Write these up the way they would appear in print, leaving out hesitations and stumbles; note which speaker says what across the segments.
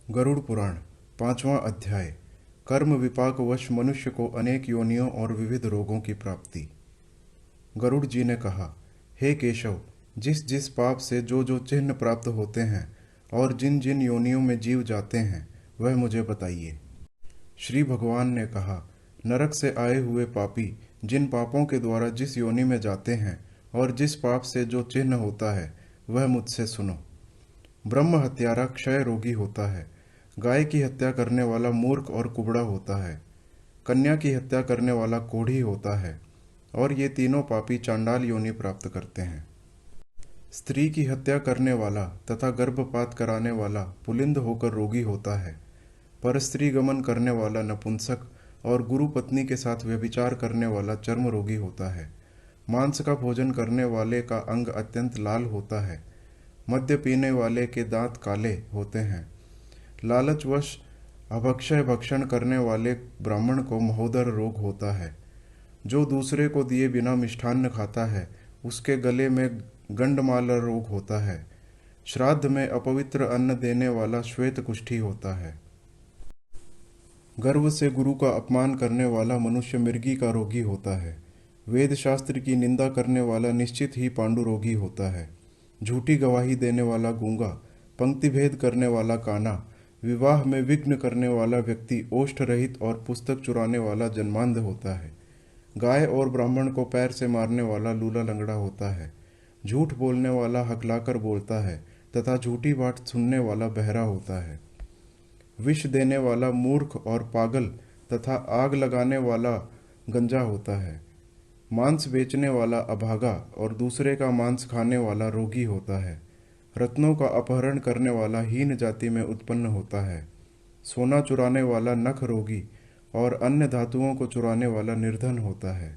Speaker 1: गरुड़ पुराण 5वां अध्याय। कर्म विपाकवश मनुष्य को अनेक योनियों और विविध रोगों की प्राप्ति। गरुड़ जी ने कहा, हे केशव, जिस जिस पाप से जो जो चिन्ह प्राप्त होते हैं और जिन जिन योनियों में जीव जाते हैं वह मुझे बताइए। श्री भगवान ने कहा, नरक से आए हुए पापी जिन पापों के द्वारा जिस योनि में जाते हैं और जिस पाप से जो चिन्ह होता है वह मुझसे सुनो। ब्रह्म हत्यारा क्षय रोगी होता है। गाय की हत्या करने वाला मूर्ख और कुबड़ा होता है। कन्या की हत्या करने वाला कोढ़ी होता है और ये तीनों पापी चांडाल योनि प्राप्त करते हैं। स्त्री की हत्या करने वाला तथा गर्भपात कराने वाला पुलिंद होकर रोगी होता है। परस्त्री गमन करने वाला नपुंसक और गुरु पत्नी के साथ व्यभिचार करने वाला चर्म रोगी होता है। मांस का भोजन करने वाले का अंग अत्यंत लाल होता है। मद्य पीने वाले के दांत काले होते हैं। लालचवश अभक्षय भक्षण करने वाले ब्राह्मण को महोदर रोग होता है। जो दूसरे को दिए बिना मिष्ठान्न खाता है उसके गले में गंडमाल रोग होता है। श्राद्ध में अपवित्र अन्न देने वाला श्वेत कुष्ठी होता है। गर्व से गुरु का अपमान करने वाला मनुष्य मृगी का रोगी होता है। वेद शास्त्र की निंदा करने वाला निश्चित ही पांडु रोगी होता है। झूठी गवाही देने वाला गूंगा, पंक्ति भेद करने वाला काना, विवाह में विघ्न करने वाला व्यक्ति ओष्ठ रहित और पुस्तक चुराने वाला जन्मांध होता है। गाय और ब्राह्मण को पैर से मारने वाला लूला लंगड़ा होता है। झूठ बोलने वाला हकलाकर बोलता है तथा झूठी बात सुनने वाला बहरा होता है। विष देने वाला मूर्ख और पागल तथा आग लगाने वाला गंजा होता है। मांस बेचने वाला अभागा और दूसरे का मांस खाने वाला रोगी होता है। रत्नों का अपहरण करने वाला हीन जाति में उत्पन्न होता है। सोना चुराने वाला नख रोगी और अन्य धातुओं को चुराने वाला निर्धन होता है।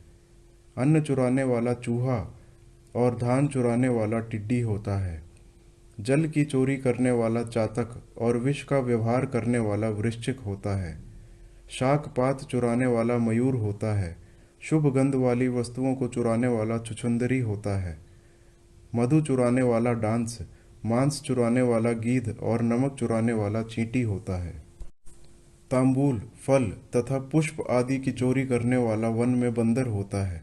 Speaker 1: अन्न चुराने वाला चूहा और धान चुराने वाला टिड्डी होता है। जल की चोरी करने वाला चातक और विष का व्यवहार करने वाला वृश्चिक होता है। शाक पात चुराने वाला मयूर होता है। शुभ गंध वाली वस्तुओं को चुराने वाला छुछुंदरी होता है। मधु चुराने वाला डांस, मांस चुराने वाला गीध और नमक चुराने वाला चींटी होता है। तांबूल, फल तथा पुष्प आदि की चोरी करने वाला वन में बंदर होता है।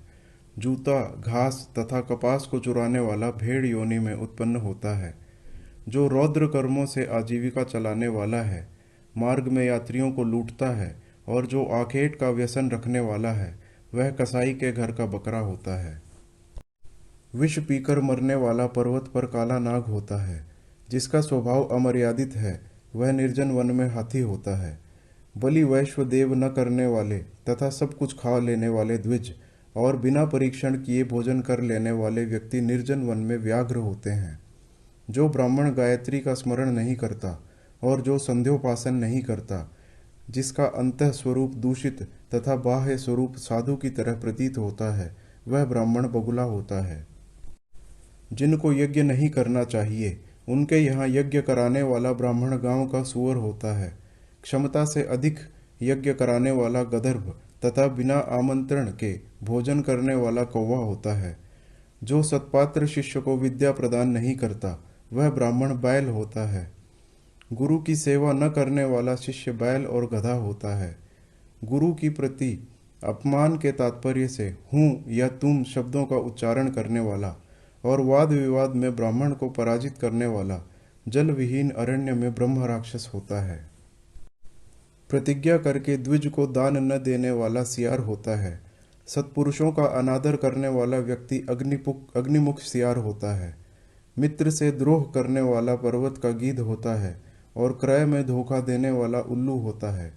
Speaker 1: जूता, घास तथा कपास को चुराने वाला भेड़ योनि में उत्पन्न होता है। जो रौद्र कर्मों से आजीविका चलाने वाला है, मार्ग में यात्रियों को लूटता है और जो आखेट का व्यसन रखने वाला है वह कसाई के घर का बकरा होता है। विष पीकर मरने वाला पर्वत पर काला नाग होता है। जिसका स्वभाव अमर्यादित है वह निर्जन वन में हाथी होता है। बलि वैश्व देव न करने वाले तथा सब कुछ खा लेने वाले द्विज और बिना परीक्षण किए भोजन कर लेने वाले व्यक्ति निर्जन वन में व्याघ्र होते हैं। जो ब्राह्मण गायत्री का स्मरण नहीं करता और जो संध्योपासन नहीं करता, जिसका अंतः स्वरूप दूषित तथा बाह्य स्वरूप साधु की तरह प्रतीत होता है, वह ब्राह्मण बगुला होता है। जिनको यज्ञ नहीं करना चाहिए उनके यहाँ यज्ञ कराने वाला ब्राह्मण गांव का सूअर होता है। क्षमता से अधिक यज्ञ कराने वाला गदर्भ तथा बिना आमंत्रण के भोजन करने वाला कौवा होता है। जो सत्पात्र शिष्य को विद्या प्रदान नहीं करता वह ब्राह्मण बैल होता है। गुरु की सेवा न करने वाला शिष्य बैल और गधा होता है। गुरु की प्रति अपमान के तात्पर्य से हूँ या तुम शब्दों का उच्चारण करने वाला और वाद विवाद में ब्राह्मण को पराजित करने वाला जल विहीन अरण्य में ब्रह्म राक्षस होता है। प्रतिज्ञा करके द्विज को दान न देने वाला सियार होता है। सत्पुरुषों का अनादर करने वाला व्यक्ति अग्निमुख सियार होता है। मित्र से द्रोह करने वाला पर्वत का गीध होता है और क्रय में धोखा देने वाला उल्लू होता है।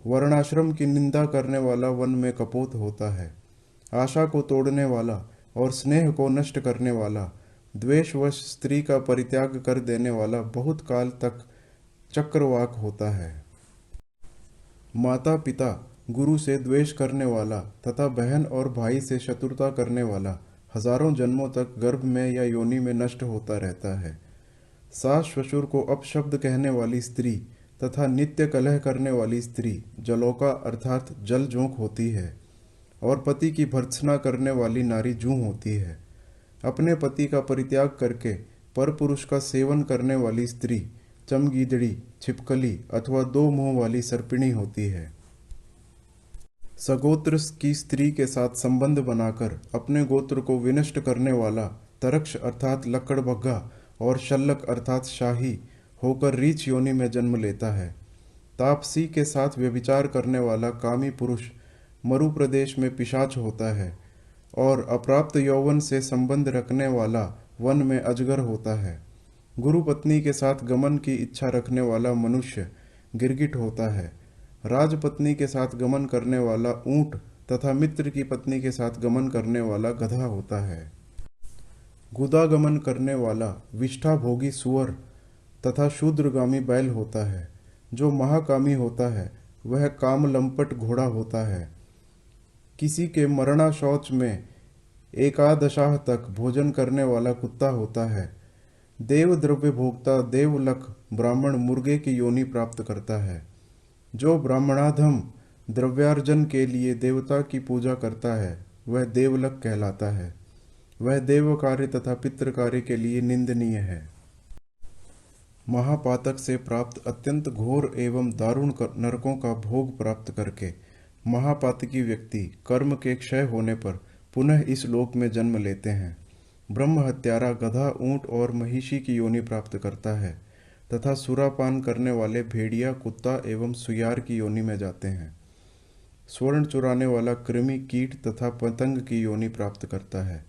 Speaker 1: वर्णाश्रम की निंदा करने वाला वन में कपोत होता है। आशा को तोड़ने वाला और स्नेह को नष्ट करने वाला, द्वेषवश स्त्री का परित्याग कर देने वाला बहुत काल तक चक्रवाक होता है। माता पिता गुरु से द्वेष करने वाला तथा बहन और भाई से शत्रुता करने वाला हजारों जन्मों तक गर्भ में या योनि में नष्ट होता रहता है। सास ससुर को अपशब्द कहने वाली स्त्री तथा नित्य कलह करने वाली स्त्री जलौका अर्थात जल जोंक होती है और पति की भर्त्सना करने वाली नारी जूं होती है। अपने पति का परित्याग करके पर पुरुष का सेवन करने वाली स्त्री चमगीदड़ी, छिपकली अथवा दो मुंह वाली सर्पिणी होती है। सगोत्र की स्त्री के साथ संबंध बनाकर अपने गोत्र को विनष्ट करने वाला तरक्ष अर्थात लक्कड़बग्गा और शल्लक अर्थात शाही होकर रीछ योनि में जन्म लेता है। तापसी के साथ व्यभिचार करने वाला कामी पुरुष मरु प्रदेश में पिशाच होता है और अप्राप्त यौवन से संबंध रखने वाला वन में अजगर होता है। गुरु पत्नी के साथ गमन की इच्छा रखने वाला मनुष्य गिरगिट होता है। राजपत्नी के साथ गमन करने वाला ऊंट तथा मित्र की पत्नी के साथ गमन करने वाला गधा होता है। गुदागमन करने वाला विष्ठा भोगी सुअर तथा शूद्रगामी बैल होता है। जो महाकामी होता है वह कामलंपट घोड़ा होता है। किसी के मरणा शौच में एकादशाह तक भोजन करने वाला कुत्ता होता है। देव द्रव्य भोक्ता देवलख ब्राह्मण मुर्गे की योनि प्राप्त करता है। जो ब्राह्मणाधम द्रव्यार्जन के लिए देवता की पूजा करता है वह देवलख कहलाता है। वह देव कार्य तथा पितृ कार्य के लिए निंदनीय है। महापातक से प्राप्त अत्यंत घोर एवं दारुण नरकों का भोग प्राप्त करके महापातकी व्यक्ति कर्म के क्षय होने पर पुनः इस लोक में जन्म लेते हैं। ब्रह्म हत्यारा गधा, ऊंट और महिषी की योनि प्राप्त करता है तथा सुरापान करने वाले भेड़िया, कुत्ता एवं सुयार की योनि में जाते हैं। स्वर्ण चुराने वाला कृमि, कीट तथा पतंग की योनि प्राप्त करता है।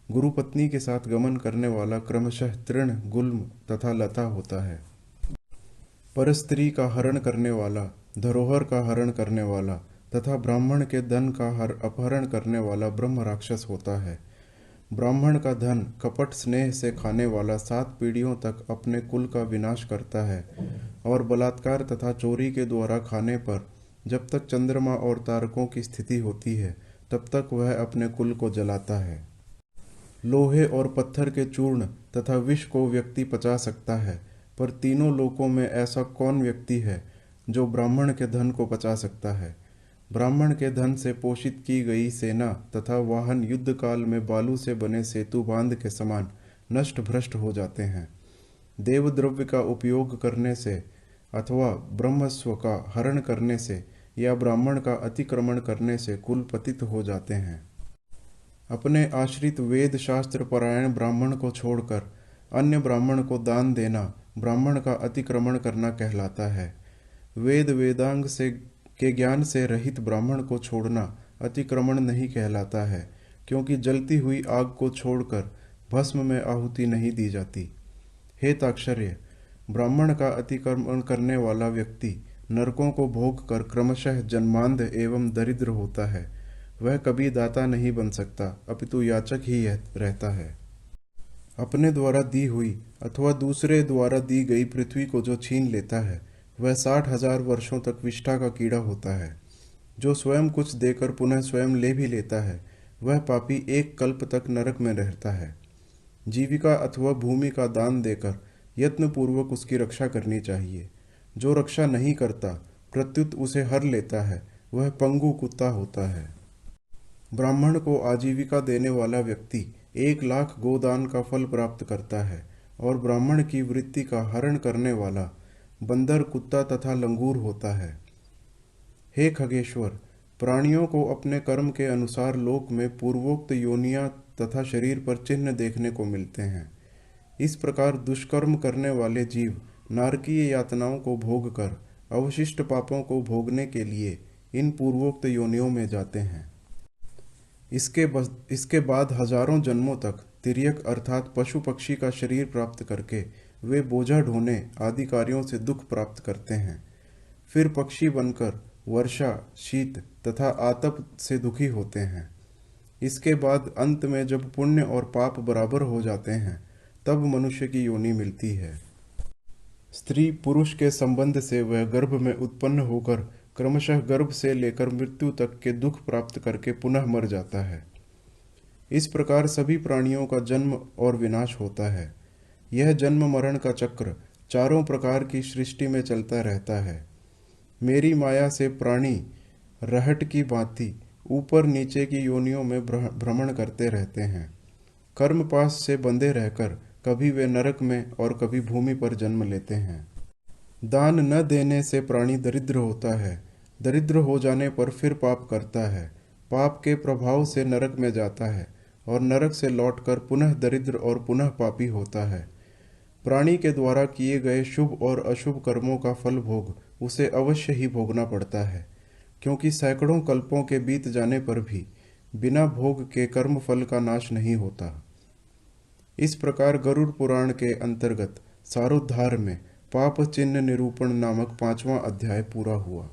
Speaker 1: गुरु पत्नी के साथ गमन करने वाला क्रमशः तृण, गुल्म तथा लता होता है। परस्त्री का हरण करने वाला, धरोहर का हरण करने वाला तथा ब्राह्मण के धन का अपहरण करने वाला ब्रह्म राक्षस होता है। ब्राह्मण का धन कपट स्नेह से खाने वाला 7 पीढ़ियों तक अपने कुल का विनाश करता है और बलात्कार तथा चोरी के द्वारा खाने पर जब तक चंद्रमा और तारकों की स्थिति होती है तब तक वह अपने कुल को जलाता है। लोहे और पत्थर के चूर्ण तथा विष को व्यक्ति पचा सकता है, पर तीनों लोकों में ऐसा कौन व्यक्ति है जो ब्राह्मण के धन को पचा सकता है। ब्राह्मण के धन से पोषित की गई सेना तथा वाहन युद्ध काल में बालू से बने सेतु बांध के समान नष्ट भ्रष्ट हो जाते हैं। देवद्रव्य का उपयोग करने से अथवा ब्रह्मस्व का हरण करने से या ब्राह्मण का अतिक्रमण करने से कुल पतित हो जाते हैं। अपने आश्रित वेद शास्त्र परायण ब्राह्मण को छोड़कर अन्य ब्राह्मण को दान देना ब्राह्मण का अतिक्रमण करना कहलाता है। वेद वेदांग से के ज्ञान से रहित ब्राह्मण को छोड़ना अतिक्रमण नहीं कहलाता है, क्योंकि जलती हुई आग को छोड़कर भस्म में आहुति नहीं दी जाती। हे ताक्षर्य, ब्राह्मण का अतिक्रमण करने वाला व्यक्ति नरकों को भोग कर क्रमशः जन्मांध एवं दरिद्र होता है। वह कभी दाता नहीं बन सकता, अपितु याचक ही रहता है। अपने द्वारा दी हुई अथवा दूसरे द्वारा दी गई पृथ्वी को जो छीन लेता है वह 60,000 वर्षों तक विष्ठा का कीड़ा होता है। जो स्वयं कुछ देकर पुनः स्वयं ले भी लेता है वह पापी 1 कल्प तक नरक में रहता है। जीविका अथवा भूमि का दान देकर यत्नपूर्वक उसकी रक्षा करनी चाहिए। जो रक्षा नहीं करता प्रत्युत उसे हर लेता है वह पंगु कुत्ता होता है। ब्राह्मण को आजीविका देने वाला व्यक्ति 1,00,000 गोदान का फल प्राप्त करता है और ब्राह्मण की वृत्ति का हरण करने वाला बंदर, कुत्ता तथा लंगूर होता है। हे खगेश्वर, प्राणियों को अपने कर्म के अनुसार लोक में पूर्वोक्त योनियां तथा शरीर पर चिन्ह देखने को मिलते हैं। इस प्रकार दुष्कर्म करने वाले जीव नारकीय यातनाओं को भोग कर अवशिष्ट पापों को भोगने के लिए इन पूर्वोक्त योनियों में जाते हैं। इसके बाद हजारों जन्मों तक तिर्यक अर्थात पशु पक्षी का शरीर प्राप्त करके वे बोझा ढोने आदि कार्यों से दुख प्राप्त करते हैं। फिर पक्षी बनकर वर्षा, शीत तथा आतप से दुखी होते हैं। इसके बाद अंत में जब पुण्य और पाप बराबर हो जाते हैं तब मनुष्य की योनि मिलती है। स्त्री पुरुष के संबंध से वह गर्भ में उत्पन्न होकर क्रमशः गर्भ से लेकर मृत्यु तक के दुख प्राप्त करके पुनः मर जाता है। इस प्रकार सभी प्राणियों का जन्म और विनाश होता है। यह जन्म मरण का चक्र चारों प्रकार की सृष्टि में चलता रहता है। मेरी माया से प्राणी रहट की भांति ऊपर नीचे की योनियों में भ्रमण करते रहते हैं। कर्म पाश से बंधे रहकर कभी वे नरक में और कभी भूमि पर जन्म लेते हैं। दान न देने से प्राणी दरिद्र होता है, दरिद्र हो जाने पर फिर पाप करता है, पाप के प्रभाव से नरक में जाता है और नरक से लौटकर पुनः दरिद्र और पुनः पापी होता है। प्राणी के द्वारा किए गए शुभ और अशुभ कर्मों का फल भोग उसे अवश्य ही भोगना पड़ता है, क्योंकि सैकड़ों कल्पों के बीत जाने पर भी बिना भोग के कर्म फल का नाश नहीं होता। इस प्रकार गरुड़ पुराण के अंतर्गत सारोद्धार में पाप चिन्ह निरूपण नामक 5वां अध्याय पूरा हुआ।